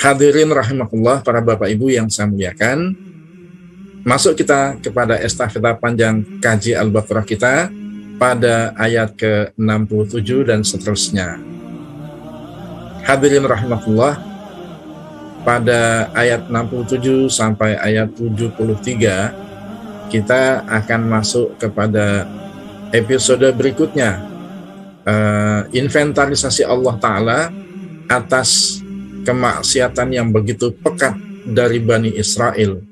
Hadirin rahimakumullah, para Bapak Ibu yang saya muliakan, masuk kita kepada estafeta panjang kaji Al-Baqarah kita pada ayat ke-67 dan seterusnya. Hadirin rahimakumullah, pada ayat 67 sampai ayat 73 kita akan masuk kepada episode berikutnya, inventarisasi Allah Ta'ala atas kemaksiatan yang begitu pekat dari Bani Israel,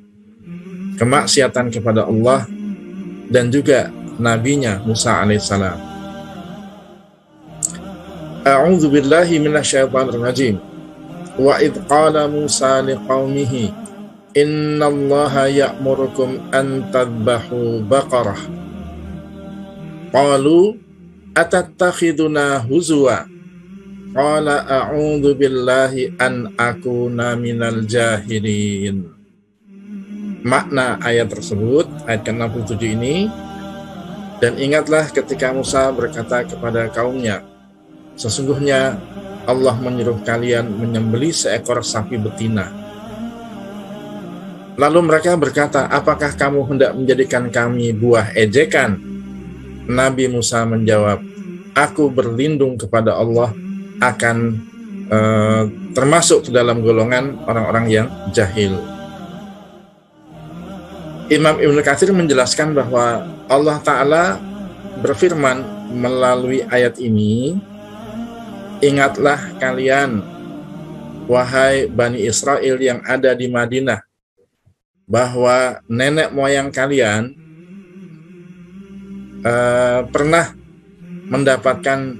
kemaksiatan kepada Allah dan juga nabinya Musa alaihissalam. A'udzu billahi minasyaitonir rajim. Wa idh qala Musa liqaumihi innallaha ya'murukum an tadhbahu baqarah qalu atattakhiduna huzwa qala a'udzu billahi an akuna minal jahilin. Makna ayat tersebut, ayat ke-67 ini, dan ingatlah ketika Musa berkata kepada kaumnya, sesungguhnya Allah menyuruh kalian menyembelih seekor sapi betina. Lalu mereka berkata, apakah kamu hendak menjadikan kami buah ejekan? Nabi Musa menjawab, aku berlindung kepada Allah akan termasuk ke dalam golongan orang-orang yang jahil. Imam Ibnu Katsir menjelaskan bahwa Allah Ta'ala berfirman melalui ayat ini, ingatlah kalian, wahai Bani Israel yang ada di Madinah, bahwa nenek moyang kalian pernah mendapatkan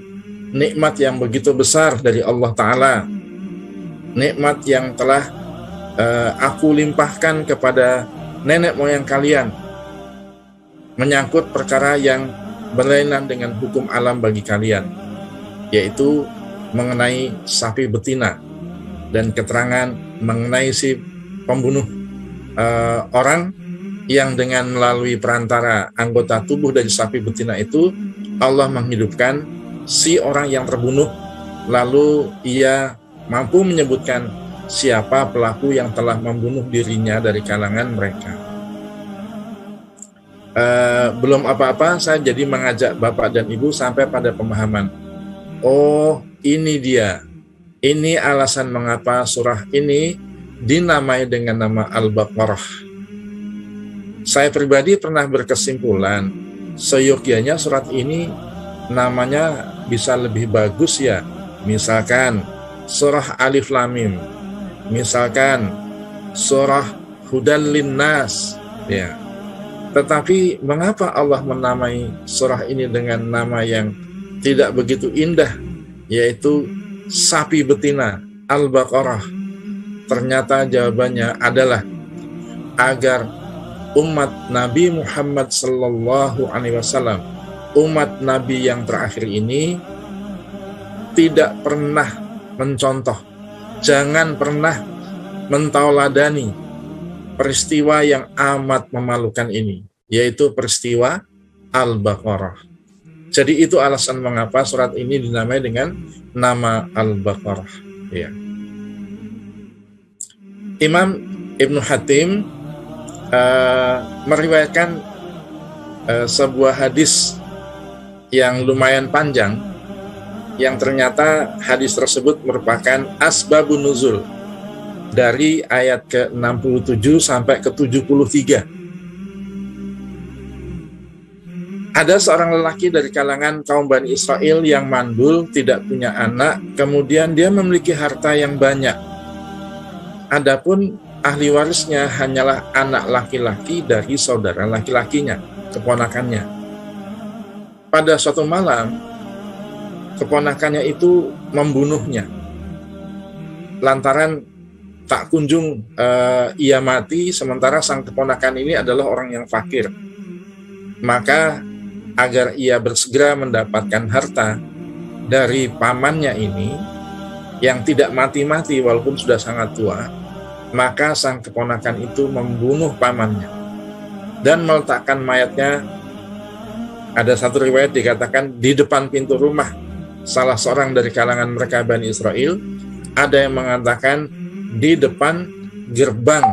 nikmat yang begitu besar dari Allah Ta'ala, nikmat yang telah aku limpahkan kepada nenek moyang kalian, menyangkut perkara yang berlainan dengan hukum alam bagi kalian, yaitu mengenai sapi betina dan keterangan mengenai si pembunuh orang yang dengan melalui perantara anggota tubuh dari sapi betina itu Allah menghidupkan si orang yang terbunuh, lalu ia mampu menyebutkan siapa pelaku yang telah membunuh dirinya dari kalangan mereka. Belum apa-apa, saya jadi mengajak Bapak dan Ibu sampai pada pemahaman, oh ini dia, ini alasan mengapa surah ini dinamai dengan nama Al-Baqarah. Saya pribadi pernah berkesimpulan, seyogyanya surat ini namanya bisa lebih bagus ya, misalkan surah Alif Lam Mim, misalkan surah Hudan Linnas, ya. Tetapi mengapa Allah menamai surah ini dengan nama yang tidak begitu indah, yaitu sapi betina, Al-Baqarah? Ternyata jawabannya adalah agar umat Nabi Muhammad sallallahu alaihi wasallam, umat Nabi yang terakhir ini, tidak pernah mencontoh, jangan pernah mentauladani peristiwa yang amat memalukan ini, yaitu peristiwa Al-Baqarah. Jadi itu alasan mengapa surat ini dinamai dengan nama Al-Baqarah. Ya. Imam Ibnu Hatim meriwayatkan sebuah hadis yang lumayan panjang, yang ternyata hadis tersebut merupakan asbabun nuzul dari ayat ke-67 sampai ke-73. Ada seorang lelaki dari kalangan kaum Bani Israel yang mandul, tidak punya anak, kemudian dia memiliki harta yang banyak. Adapun ahli warisnya hanyalah anak laki-laki dari saudara laki-lakinya, keponakannya. Pada suatu malam, keponakannya itu membunuhnya lantaran tak kunjung ia mati, sementara sang keponakan ini adalah orang yang fakir. Maka agar ia bersegera mendapatkan harta dari pamannya ini yang tidak mati-mati walaupun sudah sangat tua, maka sang keponakan itu membunuh pamannya dan meletakkan mayatnya. Ada satu riwayat dikatakan di depan pintu rumah salah seorang dari kalangan mereka Bani Israel. Ada yang mengatakan di depan gerbang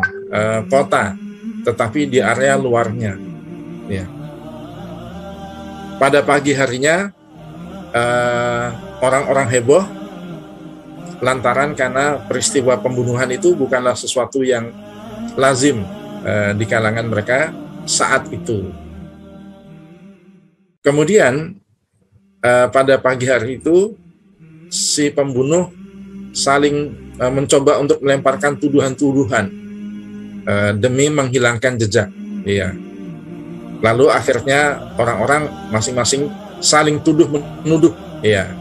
kota, tetapi di area luarnya. Ya. Pada pagi harinya orang-orang heboh lantaran karena peristiwa pembunuhan itu bukanlah sesuatu yang lazim di kalangan mereka saat itu. Kemudian pada pagi hari itu si pembunuh saling mencoba untuk melemparkan tuduhan-tuduhan demi menghilangkan jejak. Iya. Lalu akhirnya orang-orang masing-masing saling tuduh menuduh. Iya.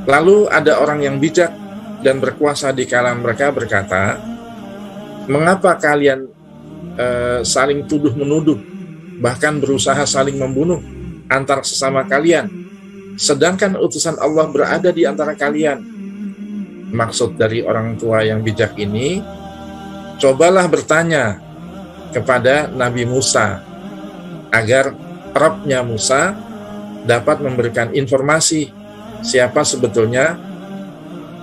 Lalu ada orang yang bijak dan berkuasa di kalangan mereka berkata, mengapa kalian saling tuduh menuduh, bahkan berusaha saling membunuh antar sesama kalian, sedangkan utusan Allah berada di antara kalian? Maksud dari orang tua yang bijak ini, cobalah bertanya kepada Nabi Musa agar Rabbnya Musa dapat memberikan informasi siapa sebetulnya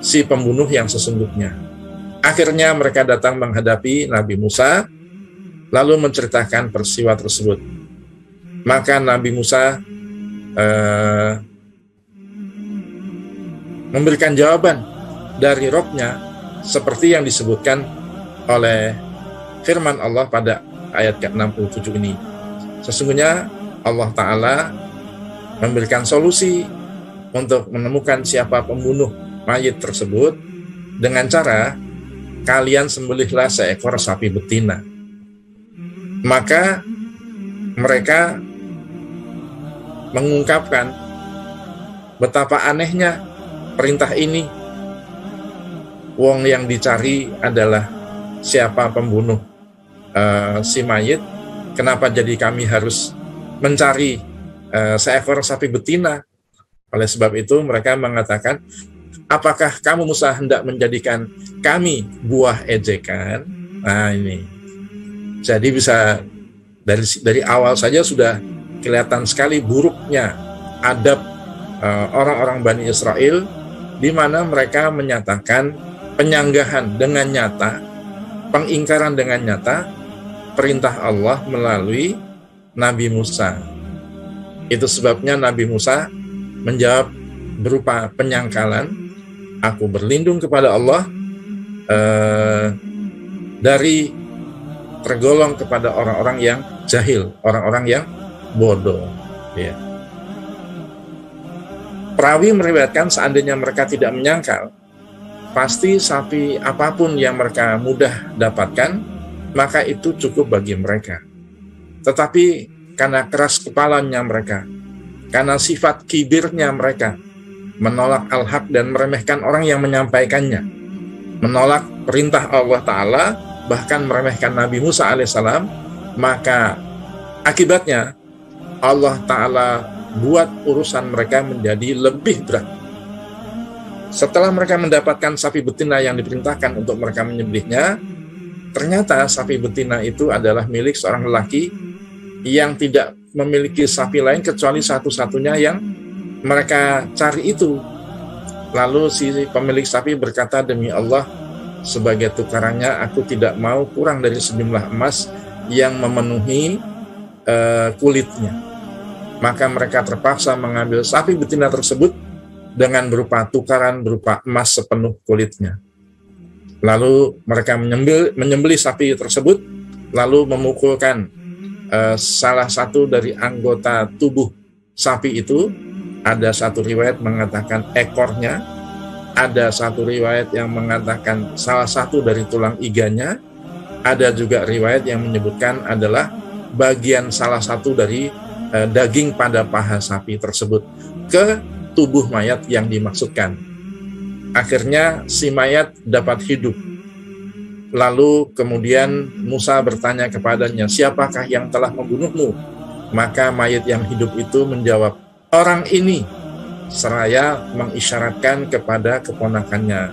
si pembunuh yang sesungguhnya. Akhirnya mereka datang menghadapi Nabi Musa, lalu menceritakan peristiwa tersebut. Maka Nabi Musa memberikan jawaban dari Rabb-Nya seperti yang disebutkan oleh firman Allah pada ayat ke-67 ini. Sesungguhnya Allah Ta'ala memberikan solusi untuk menemukan siapa pembunuh mayit tersebut dengan cara kalian sembelihlah seekor sapi betina. Maka mereka mengungkapkan betapa anehnya perintah ini. Wong yang dicari adalah siapa pembunuh si mayit, kenapa jadi kami harus mencari seekor sapi betina? Oleh sebab itu mereka mengatakan, apakah kamu Musa hendak menjadikan kami buah ejekan? Nah ini, jadi bisa dari awal saja sudah kelihatan sekali buruknya adab orang-orang Bani Israel, di mana mereka menyatakan penyanggahan dengan nyata, pengingkaran dengan nyata perintah Allah melalui Nabi Musa. Itu sebabnya Nabi Musa menjawab berupa penyangkalan, aku berlindung kepada Allah dari tergolong kepada orang-orang yang jahil, orang-orang yang bodoh. Ya. Perawi meriwayatkan seandainya mereka tidak menyangkal, pasti sapi apapun yang mereka mudah dapatkan, maka itu cukup bagi mereka. Tetapi karena keras kepalanya mereka, karena sifat kibirnya mereka, menolak al-haq dan meremehkan orang yang menyampaikannya, menolak perintah Allah Ta'ala, bahkan meremehkan Nabi Musa alaihissalam, maka akibatnya Allah Ta'ala buat urusan mereka menjadi lebih berat. Setelah mereka mendapatkan sapi betina yang diperintahkan untuk mereka menyembelihnya, ternyata sapi betina itu adalah milik seorang lelaki yang tidak memiliki sapi lain kecuali satu-satunya yang mereka cari itu. Lalu si pemilik sapi berkata, demi Allah, sebagai tukarannya aku tidak mau kurang dari sejumlah emas yang memenuhi kulitnya. Maka mereka terpaksa mengambil sapi betina tersebut dengan berupa tukaran berupa emas sepenuh kulitnya. Lalu mereka menyembelih sapi tersebut, lalu memukulkan salah satu dari anggota tubuh sapi itu. Ada satu riwayat mengatakan ekornya, ada satu riwayat yang mengatakan salah satu dari tulang iganya, ada juga riwayat yang menyebutkan adalah bagian salah satu dari daging pada paha sapi tersebut ke tubuh mayat yang dimaksudkan. Akhirnya si mayat dapat hidup. Lalu kemudian Musa bertanya kepadanya, siapakah yang telah membunuhmu? Maka mayat yang hidup itu menjawab, orang ini, seraya mengisyaratkan kepada keponakannya.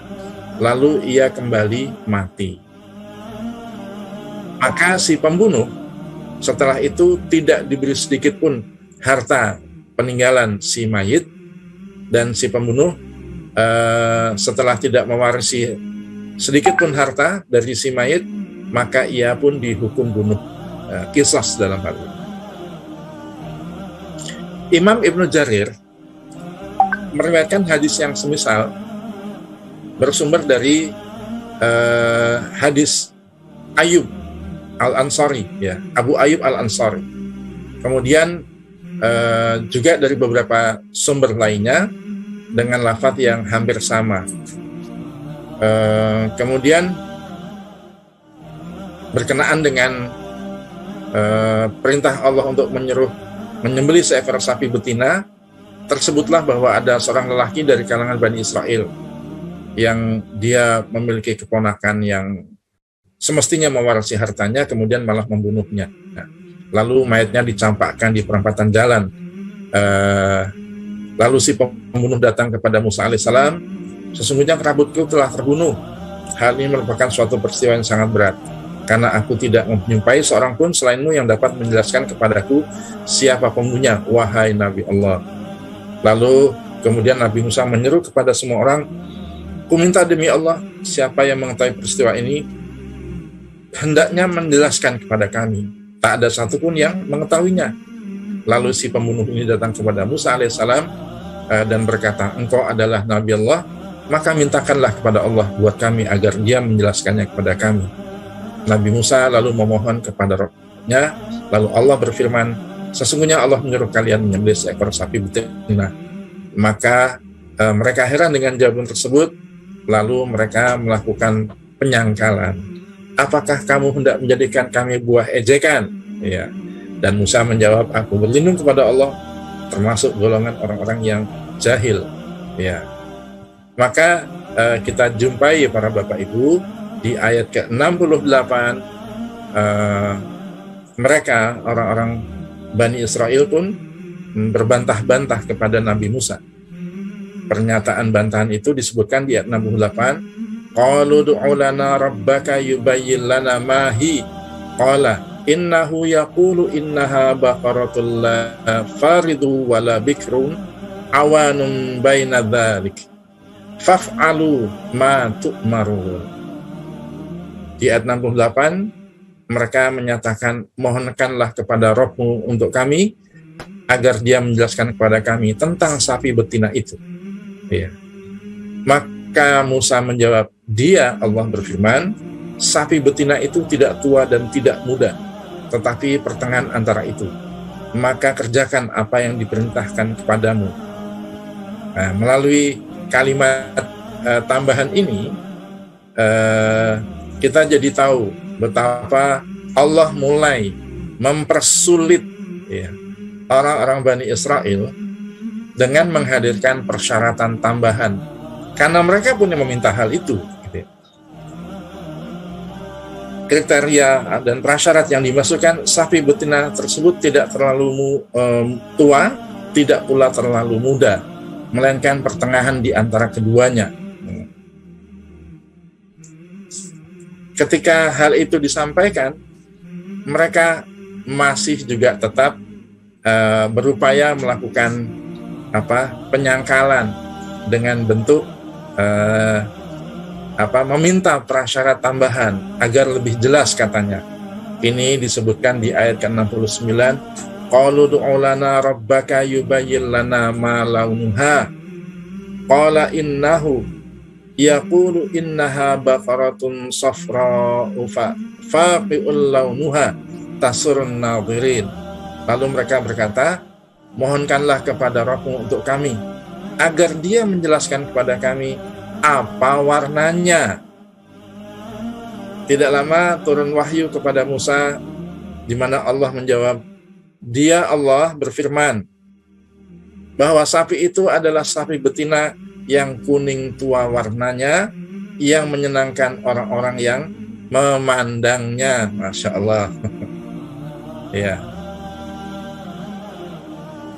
Lalu ia kembali mati. Maka si pembunuh setelah itu tidak diberi sedikit pun harta peninggalan si mayit, dan si pembunuh setelah tidak mewarisi sedikit pun harta dari si mayit, maka ia pun dihukum bunuh, qisas dalam hal ini. Imam Ibnu Jarir meriwayatkan hadis yang semisal bersumber dari hadis Ayub Al-Ansari, ya, Abu Ayub Al-Ansari. Kemudian juga dari beberapa sumber lainnya dengan lafaz yang hampir sama. Kemudian berkenaan dengan perintah Allah untuk menyembelih seekor sapi betina, tersebutlah bahwa ada seorang lelaki dari kalangan Bani Israel yang dia memiliki keponakan yang semestinya mewarisi hartanya, kemudian malah membunuhnya. Lalu mayatnya dicampakkan di perempatan jalan. Lalu si pembunuh datang kepada Musa alaihissalam, sesungguhnya kerabatku telah terbunuh. Hal ini merupakan suatu peristiwa yang sangat berat, karena aku tidak menjumpai seorang pun selainmu yang dapat menjelaskan kepadaku siapa pembunuhnya, wahai Nabi Allah. Lalu kemudian Nabi Musa menyeru kepada semua orang, ku minta demi Allah, siapa yang mengetahui peristiwa ini, hendaknya menjelaskan kepada kami. Tak ada satupun yang mengetahuinya. Lalu si pembunuh ini datang kepada Musa alaihissalam dan berkata, engkau adalah Nabi Allah, maka mintakanlah kepada Allah buat kami agar dia menjelaskannya kepada kami. Nabi Musa lalu memohon kepada Rabb-Nya, lalu Allah berfirman, sesungguhnya Allah menyuruh kalian menyembelih seekor sapi betina. Maka mereka heran dengan jawaban tersebut, lalu mereka melakukan penyangkalan. Apakah kamu hendak menjadikan kami buah ejekan? Ya. Dan Musa menjawab, aku berlindung kepada Allah, termasuk golongan orang-orang yang jahil. Ya. Maka kita jumpai para Bapak Ibu di ayat ke-68, mereka orang-orang Bani Israel pun berbantah-bantah kepada Nabi Musa. Pernyataan bantahan itu disebutkan di ayat 68. Qalu du'u lana rabbaka yubayyin lana ma hi. Qala innahu yaqulu innaha baqaratul la faridu wala bikrun awanun baina dzalik. Faf'alu ma tu'maru. Di ayat 68 mereka menyatakan, mohonkanlah kepada Rabb-Mu untuk kami agar dia menjelaskan kepada kami tentang sapi betina itu. Ya. Maka Musa menjawab, dia, Allah berfirman, sapi betina itu tidak tua dan tidak muda, tetapi pertengahan antara itu. Maka kerjakan apa yang diperintahkan kepadamu. Nah, melalui kalimat tambahan ini, kita jadi tahu betapa Allah mulai mempersulit, ya, orang-orang Bani Israel dengan menghadirkan persyaratan tambahan, karena mereka pun yang meminta hal itu. Kriteria dan prasyarat yang dimasukkan, sapi betina tersebut tidak terlalu tua, tidak pula terlalu muda, melainkan pertengahan di antara keduanya. Ketika hal itu disampaikan, mereka masih juga tetap berupaya melakukan penyangkalan dengan bentuk meminta prasyarat tambahan agar lebih jelas, katanya. Ini disebutkan di ayat ke-69. Qalu du'u lana rabbaka yubayyin lana ma launuha. Qala innahu yaqulu innaha baqaratun safra'u faqi'ul launuha tasurun nadhirin. Lalu mereka berkata, mohonkanlah kepada Rabb-Mu untuk kami agar dia menjelaskan kepada kami apa warnanya. Tidak lama turun wahyu kepada Musa, di mana Allah menjawab, dia, Allah, berfirman bahwa sapi itu adalah sapi betina yang kuning tua warnanya, yang menyenangkan orang-orang yang memandangnya. Masya Allah. Ya.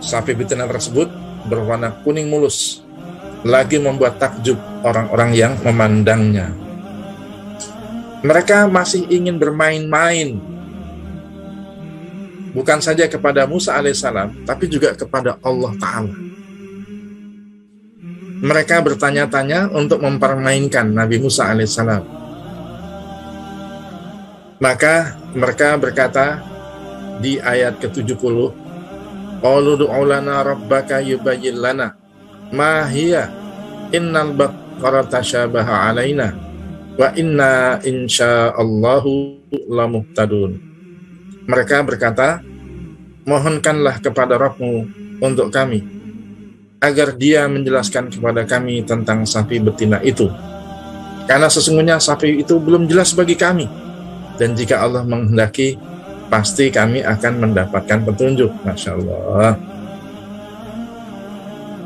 Sapi betina tersebut berwarna kuning mulus, lagi membuat takjub orang-orang yang memandangnya. Mereka masih ingin bermain-main, bukan saja kepada Musa alaihissalam, tapi juga kepada Allah Ta'ala. mereka bertanya-tanya untuk mempermainkan Nabi Musa alaihissalam. Maka mereka berkata di ayat ke-70, qalu du'u lana rabbaka yubayyin lana ma hiya innal baqara tashabaha alaina wa inna insyaallahu lamuhtadun. Mereka berkata, mohonkanlah kepada Rabb-Mu untuk kami agar dia menjelaskan kepada kami tentang sapi betina itu, karena sesungguhnya sapi itu belum jelas bagi kami, dan jika Allah menghendaki pasti kami akan mendapatkan petunjuk. Masya Allah.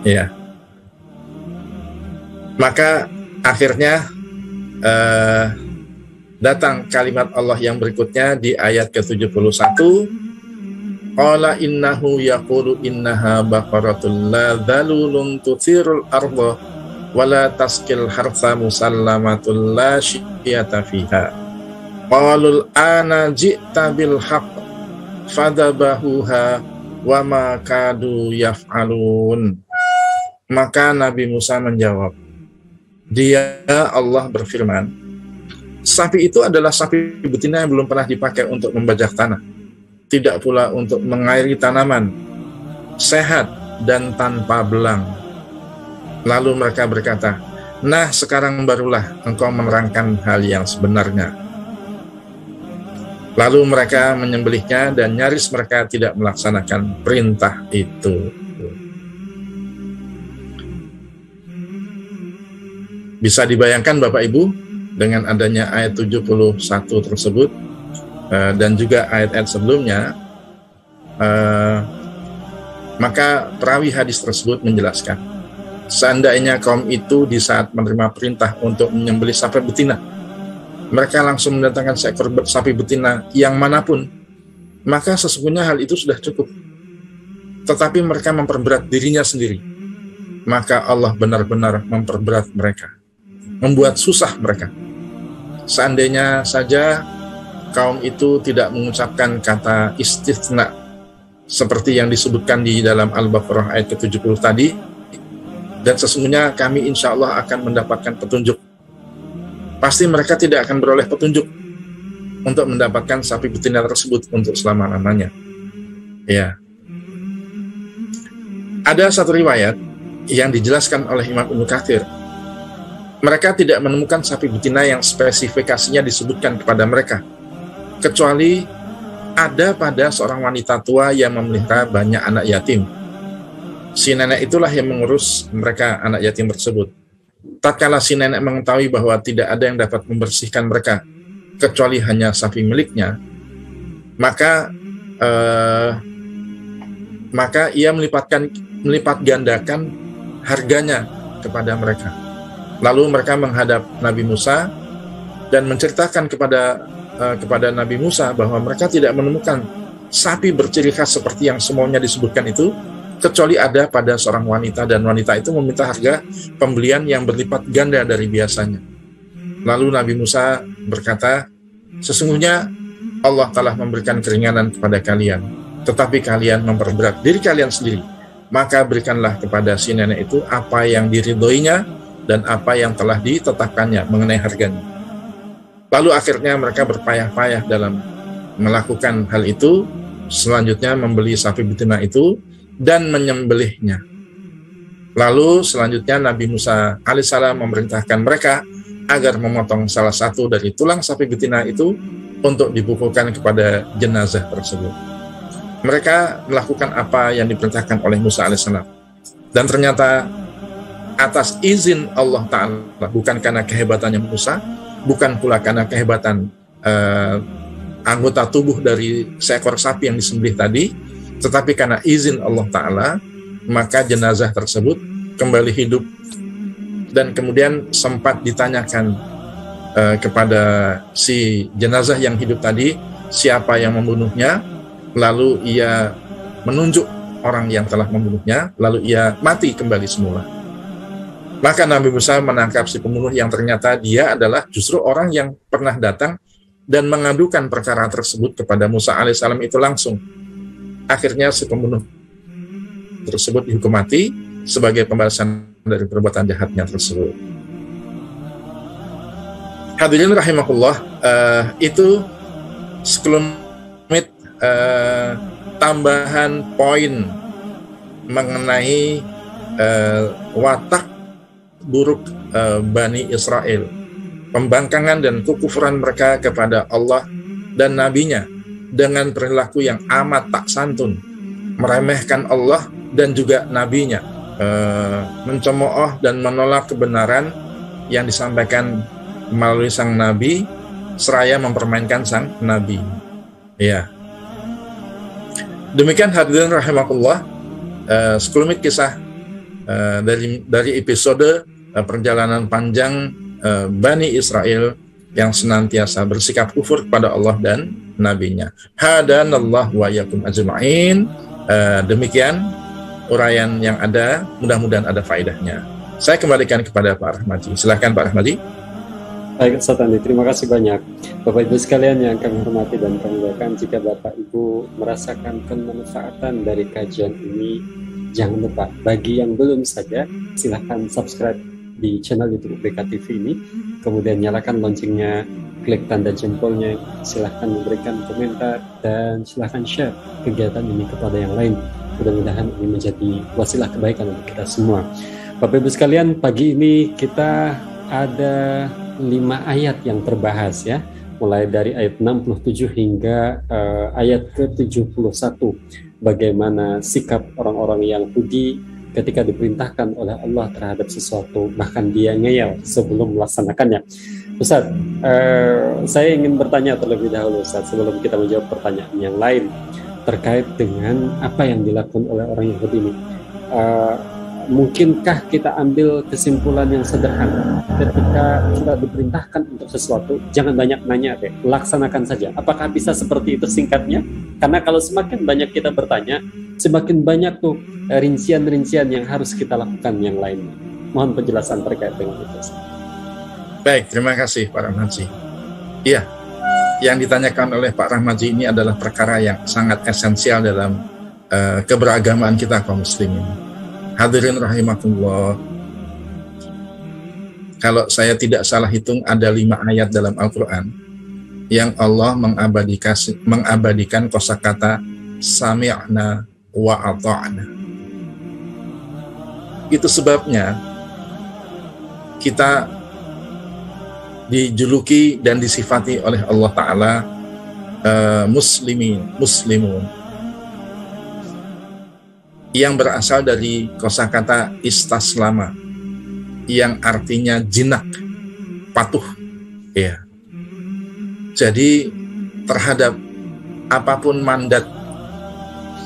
Ya. Maka akhirnya datang kalimat Allah yang berikutnya di ayat ke-71, qala innahu yaqulu innaha baqaratul la dhalulun tuthirul arda wa la taskil hartha musallamatul la syiyata fiha qalul ana ji'ta bil haqq fadabahuha wa ma kadu yaf'alun. Maka Nabi Musa menjawab, Allah berfirman, sapi itu adalah sapi betina yang belum pernah dipakai untuk membajak tanah, tidak pula untuk mengairi tanaman, sehat dan tanpa belang. Lalu mereka berkata, nah sekarang barulah engkau menerangkan hal yang sebenarnya. Lalu mereka menyembelihnya dan nyaris mereka tidak melaksanakan perintah itu. Bisa dibayangkan Bapak Ibu, dengan adanya ayat 71 tersebut dan juga ayat-ayat sebelumnya, maka perawi hadis tersebut menjelaskan, seandainya kaum itu di saat menerima perintah untuk menyembelih sapi betina, mereka langsung mendatangkan seekor sapi betina yang manapun, maka sesungguhnya hal itu sudah cukup. Tetapi mereka memperberat dirinya sendiri, maka Allah benar-benar memperberat mereka, membuat susah mereka. Seandainya saja kaum itu tidak mengucapkan kata istitsna seperti yang disebutkan di dalam Al-Baqarah ayat ke-70 tadi, dan sesungguhnya kami insya Allah akan mendapatkan petunjuk, pasti mereka tidak akan beroleh petunjuk untuk mendapatkan sapi betina tersebut untuk selama-lamanya. Ya. Ada satu riwayat yang dijelaskan oleh Imam Ibnu Katsir, mereka tidak menemukan sapi betina yang spesifikasinya disebutkan kepada mereka, kecuali ada pada seorang wanita tua yang memelihara banyak anak yatim. Si nenek itulah yang mengurus mereka, anak yatim tersebut. Tatkala si nenek mengetahui bahwa tidak ada yang dapat membersihkan mereka kecuali hanya sapi miliknya, maka ia melipat gandakan harganya kepada mereka. Lalu mereka menghadap Nabi Musa dan menceritakan kepada Nabi Musa bahwa mereka tidak menemukan sapi berciri khas seperti yang semuanya disebutkan itu, kecuali ada pada seorang wanita, dan wanita itu meminta harga pembelian yang berlipat ganda dari biasanya. Lalu Nabi Musa berkata, sesungguhnya Allah telah memberikan keringanan kepada kalian, tetapi kalian memperberat diri kalian sendiri. Maka berikanlah kepada si nenek itu apa yang diridhoinya dan apa yang telah ditetapkannya mengenai harganya. Lalu akhirnya mereka berpayah-payah dalam melakukan hal itu, selanjutnya membeli sapi betina itu dan menyembelihnya. Lalu selanjutnya Nabi Musa alaihissalam memerintahkan mereka agar memotong salah satu dari tulang sapi betina itu untuk dipukulkan kepada jenazah tersebut. Mereka melakukan apa yang diperintahkan oleh Musa alaihissalam, dan ternyata atas izin Allah Ta'ala, bukan karena kehebatannya Musa, bukan pula karena kehebatan anggota tubuh dari seekor sapi yang disembelih tadi, tetapi karena izin Allah Ta'ala, maka jenazah tersebut kembali hidup. Dan kemudian sempat ditanyakan kepada si jenazah yang hidup tadi, siapa yang membunuhnya, lalu ia menunjuk orang yang telah membunuhnya, lalu ia mati kembali semula. Maka Nabi Musa menangkap si pembunuh yang ternyata dia adalah justru orang yang pernah datang dan mengadukan perkara tersebut kepada Musa alaihissalam itu langsung. Akhirnya si pembunuh tersebut dihukum mati sebagai pembalasan dari perbuatan jahatnya tersebut. Hadirin rahimahullah, itu sekelumit tambahan poin mengenai watak buruk Bani Israel, pembangkangan dan kekufuran mereka kepada Allah dan nabinya dengan perilaku yang amat tak santun, meremehkan Allah dan juga nabinya, mencemooh dan menolak kebenaran yang disampaikan melalui sang nabi, seraya mempermainkan sang nabi. Ya. Demikian hadirin rahimakumullah, sekelumit kisah dari episode perjalanan panjang Bani Israel yang senantiasa bersikap kufur kepada Allah dan nabinya. Hadanallah wa yakum ajma'in. Demikian uraian yang ada, mudah-mudahan ada faedahnya. Saya kembalikan kepada Pak Rahmadi. Silakan Pak Rahmadi. Baik, Ustaz Andi, terima kasih banyak. Bapak Ibu sekalian yang kami hormati dan kami muliakan, jika Bapak Ibu merasakan kemanfaatan dari kajian ini, jangan lupa bagi yang belum saja, silahkan subscribe di channel YouTube UPK TV ini, kemudian nyalakan loncengnya, klik tanda jempolnya, silahkan memberikan komentar, dan silahkan share kegiatan ini kepada yang lain. Mudah-mudahan ini menjadi wasilah kebaikan untuk kita semua. Bapak Ibu sekalian, pagi ini kita ada 5 ayat yang terbahas ya, mulai dari ayat 67 hingga ayat ke-71. Bagaimana sikap orang-orang Yahudi ketika diperintahkan oleh Allah terhadap sesuatu, bahkan dia ngeyel sebelum melaksanakannya. Ustaz, saya ingin bertanya terlebih dahulu Ustaz, sebelum kita menjawab pertanyaan yang lain terkait dengan apa yang dilakukan oleh orang Yahudi ini. Mungkinkah kita ambil kesimpulan yang sederhana ketika kita diperintahkan untuk sesuatu, jangan banyak nanya deh, laksanakan saja. Apakah bisa seperti itu singkatnya? Karena kalau semakin banyak kita bertanya, semakin banyak tuh rincian-rincian yang harus kita lakukan yang lainnya. Mohon penjelasan terkait dengan itu. Baik, terima kasih Pak Rahmaji. Iya, yang ditanyakan oleh Pak Rahmaji ini adalah perkara yang sangat esensial dalam keberagamaan kita kaum muslimin. Hadirin rahimakumullah, kalau saya tidak salah hitung ada 5 ayat dalam Al-Quran yang Allah mengabadikan kosakata sami'na wa ata'na. Itu sebabnya kita dijuluki dan disifati oleh Allah Ta'ala muslimun, yang berasal dari kosakata istaslama, yang artinya jinak, patuh. Ya. Jadi terhadap apapun mandat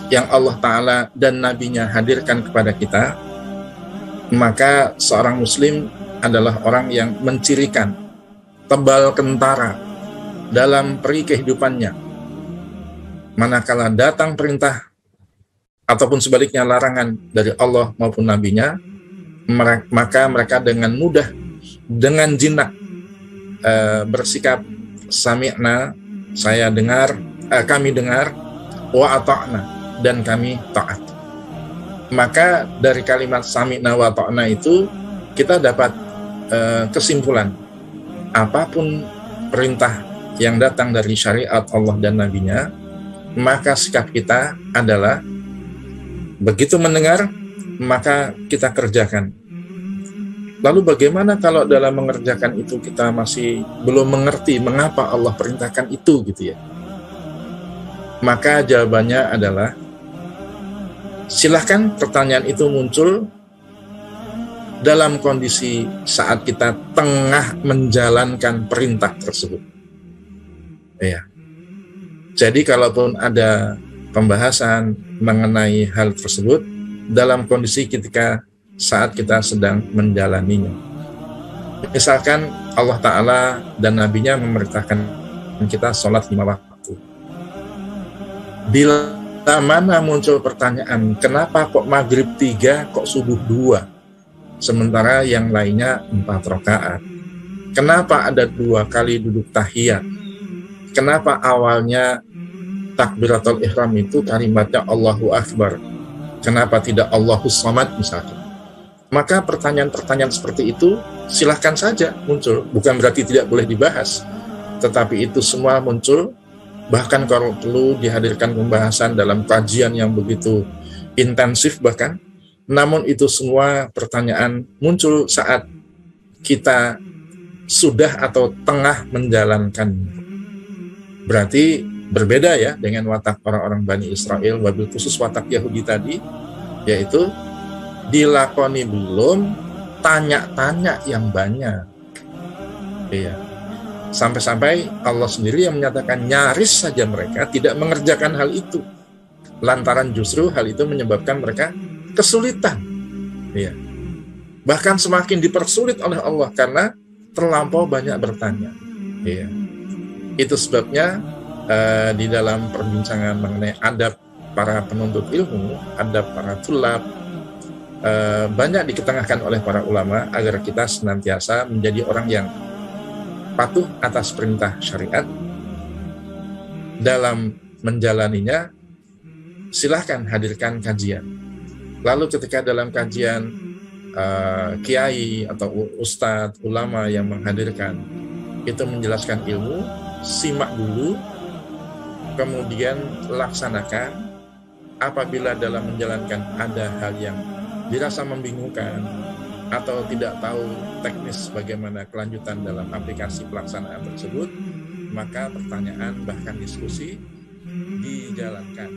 yang Allah Ta'ala dan Nabi-Nya hadirkan kepada kita, maka seorang muslim adalah orang yang mencirikan tebal kentara dalam peri kehidupannya. Manakala datang perintah ataupun sebaliknya larangan dari Allah maupun Nabi-Nya, maka mereka dengan mudah, dengan jinak bersikap sami'na, saya dengar, kami dengar, wa ata'na, dan kami taat. Maka dari kalimat sami'na wa ata'na itu kita dapat kesimpulan, apapun perintah yang datang dari syariat Allah dan Nabi-Nya, maka sikap kita adalah begitu mendengar, maka kita kerjakan. Lalu bagaimana kalau dalam mengerjakan itu kita masih belum mengerti mengapa Allah perintahkan itu gitu ya? Maka jawabannya adalah, silahkan pertanyaan itu muncul dalam kondisi saat kita tengah menjalankan perintah tersebut. Ya. Jadi kalaupun ada pembahasan mengenai hal tersebut dalam kondisi ketika saat kita sedang menjalaninya. Misalkan Allah Ta'ala dan Nabi-Nya memerintahkan kita sholat 5 waktu. Bila mana muncul pertanyaan, kenapa kok maghrib 3, kok subuh 2, sementara yang lainnya 4 rakaat? Kenapa ada 2 kali duduk tahiyat? Kenapa awalnya takbiratul ihram itu kalimatnya Allahu Akbar? Kenapa tidak Allahus Samad misalkan? maka pertanyaan-pertanyaan seperti itu silahkan saja muncul. Bukan berarti tidak boleh dibahas, tetapi itu semua muncul. Bahkan kalau perlu dihadirkan pembahasan dalam kajian yang begitu intensif bahkan. Namun itu semua pertanyaan muncul saat kita sudah atau tengah menjalankan. Berarti berbeda ya dengan watak orang-orang Bani Israel, wabil khusus watak Yahudi tadi, yaitu dilakoni belum, tanya-tanya yang banyak. Iya. Sampai-sampai Allah sendiri yang menyatakan nyaris saja mereka tidak mengerjakan hal itu. Lantaran justru hal itu menyebabkan mereka kesulitan. Iya. Bahkan semakin dipersulit oleh Allah karena terlampau banyak bertanya. Iya. Itu sebabnya di dalam perbincangan mengenai adab para penuntut ilmu, adab para tulab, banyak diketengahkan oleh para ulama agar kita senantiasa menjadi orang yang patuh atas perintah syariat. Dalam menjalaninya, silahkan hadirkan kajian. Lalu ketika dalam kajian kiai atau ustadz, ulama yang menghadirkan itu menjelaskan ilmu, simak dulu, kemudian laksanakan. Apabila dalam menjalankan ada hal yang dirasa membingungkan atau tidak tahu teknis bagaimana kelanjutan dalam aplikasi pelaksanaan tersebut, maka pertanyaan bahkan diskusi dijalankan.